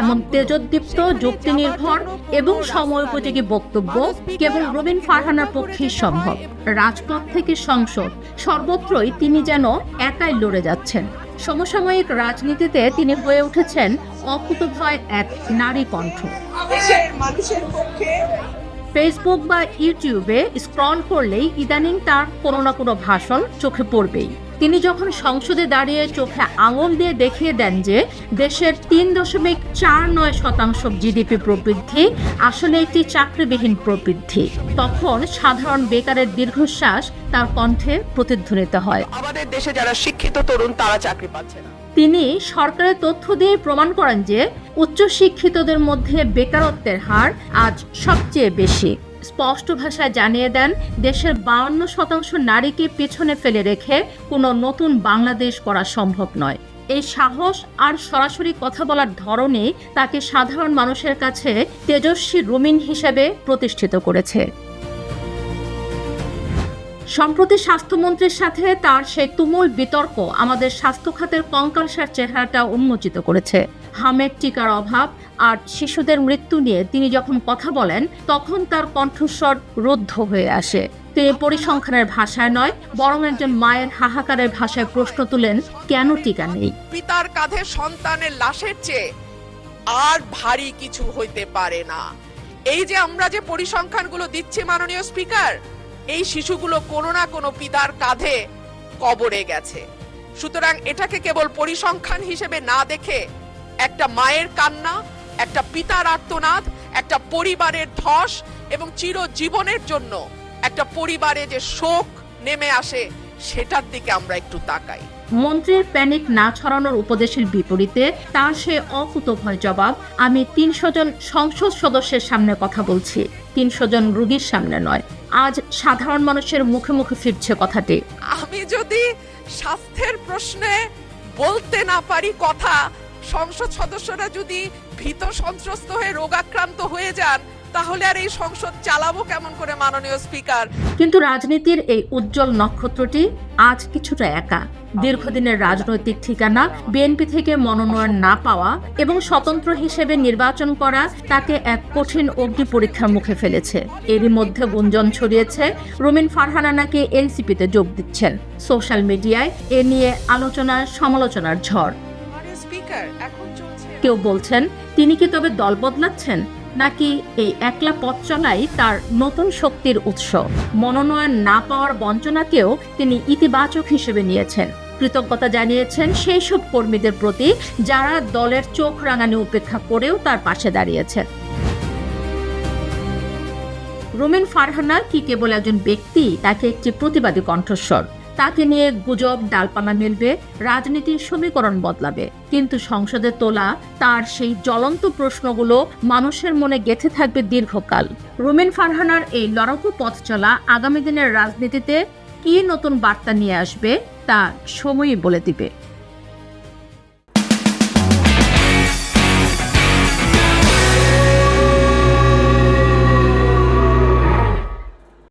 এমন তেজোদ্দীপ্ত, যুক্তিনির্ভর এবং সময়োপযোগী বক্তব্য কেবল রুমিন ফারহানার পক্ষেই সম্ভব। রাজপথ থেকে সংসদ, সর্বত্রই তিনি যেন একাই লড়ে যাচ্ছেন। সমসাময়িক রাজনীতিতে তিনি হয়ে উঠেছেন অকুতোভয় এক নারী কণ্ঠ। ফেসবুক বা ইউটিউবে স্ক্রল করলেই ইদানিং তার কোনো না কোনো ভাষণ চোখে পড়বেই। তিনি যখন সংসদে দাঁড়িয়ে চোখে আঙুল দিয়ে দেখিয়ে দেন যে দেশের ৩.৪৯% জিডিপি প্রবৃদ্ধি আসলে একটি চাকরিবিহীন প্রবৃদ্ধি, তখন সাধারণ বেকারের দীর্ঘশ্বাস তার কণ্ঠে প্রতিধ্বনিত হয়। আমাদের দেশে যারা শিক্ষিত তরুণ তারা চাকরি পাচ্ছে না। তিনি সরকারের তথ্য দিয়ে প্রমাণ করেন যে উচ্চশিক্ষিতদের মধ্যে বেকারত্বের হার আজ সবচেয়ে বেশি। স্পষ্ট ভাষায় জানিয়ে দেন দেশের 52% নারীকে পেছনে ফেলে রেখে কোনো নতুন বাংলাদেশ করা সম্ভব নয়। এই সাহস আর সরাসরি কথা বলার ধরনই তাকে সাধারণ মানুষের কাছে তেজস্বী রুমিন হিসেবে প্রতিষ্ঠিত করেছে। সম্প্রতি স্বাস্থ্যমন্ত্রীর সাথে তার সেই তুমুল বিতর্ক আমাদের স্বাস্থ্য খাতের কঙ্কালসার চেহারাটা উন্মোচিত করেছে। হামের টিকার অভাব আর শিশুদের মৃত্যু নিয়ে তিনি যখন কথা বলেন তখন তার কণ্ঠস্বর রুদ্ধ হয়ে আসে। তিনি পরিসংখ্যানের ভাষায় নয় বরং একজন মায়ের হাহাকারের ভাষায় প্রশ্ন তুলেন, কেন টিকা নেই? পিতার কাঁধে সন্তানের লাশের চেয়ে আর ভারী কিছু হইতে পারে না। এই যে আমরা যে পরিসংখ্যানগুলো দিচ্ছি মাননীয় স্পিকার, এই শিশুগুলো কোনো না কোনো পিতার কাঁধে কবরে গেছে। সুতরাং এটাকে কেবল পরিসংখ্যান হিসেবে না দেখে একটা মায়ের কান্না, একটা পিতার আর্তনাদ, একটা পরিবারের ধস এবং চিরজীবনের জন্য একটা পরিবারে যে শোক নেমে আসে সেটার দিকে আমরা একটু তাকাই। মন্ত্রীর প্যানিক না ছড়ানোর উপদেশের বিপরীতে তার সে অকুতোভয় জবাব, আমি ৩০০ জন সংসদ সদস্যের সামনে কথা বলছি, ৩০০ জন রোগীর সামনে নয়। আজ সাধারণ মানুষের মুখে মুখে ফিরছে কথাটি। আমি যদি স্বাস্থ্যের প্রশ্নে বলতে না পারি কথা, সংসদ সদস্যরা যদি ভীত সন্ত্রস্ত হয়ে রোগাক্রান্ত হয়ে যান, তাহলে আর এই সংসদ চালাবো কেমন করে মাননীয় স্পিকার? কিন্তু রাজনীতির এই উজ্জ্বল নক্ষত্রটি আজ কিছুটা একা। দীর্ঘদিনের রাজনৈতিক ঠিকানা, বিএনপি থেকে মনোনয়ন না পাওয়া এবং স্বতন্ত্র হিসেবে নির্বাচন করা তাকে এক কঠিন অগ্নি পরীক্ষার মুখে ফেলেছে। এরই মধ্যে গুঞ্জন ছড়িয়েছে রুমিন ফারহানা নাকি এনসিপিতে যোগ দিচ্ছেন। সোশ্যাল মিডিয়ায় এ নিয়ে আলোচনার সমালোচনার ঝড়। কেউ বলছেন তিনি কি তবে দল বদলাচ্ছেন, নাকি এই একলা পথ চলাই তার নতুন শক্তির উৎস? মনোনয়ন না পাওয়ার বঞ্চনাকেও তিনি ইতিবাচক হিসেবে নিয়েছেন। কৃতজ্ঞতা জানিয়েছেন সেই সব কর্মীদের প্রতি যারা দলের চোখ রাঙানি উপেক্ষা করেও তার পাশে দাঁড়িয়েছেন। রুমিন ফারহানা কি কেবল একজন ব্যক্তি, তাকে একটি প্রতিবাদী কণ্ঠস্বর। তাকে নিয়ে গুজব ডালপালা মেলবে, রাজনীতির সমীকরণ বদলাবে, কিন্তু সংসদে তোলা তার সেই জ্বলন্ত প্রশ্নগুলো মানুষের মনে গেঁথে থাকবে দীর্ঘকাল। রুমিন ফারহানার এই লড়াকু পথ চলা আগামী দিনের রাজনীতিতে কি নতুন বার্তা নিয়ে আসবে তা সময়ই বলে দিবে।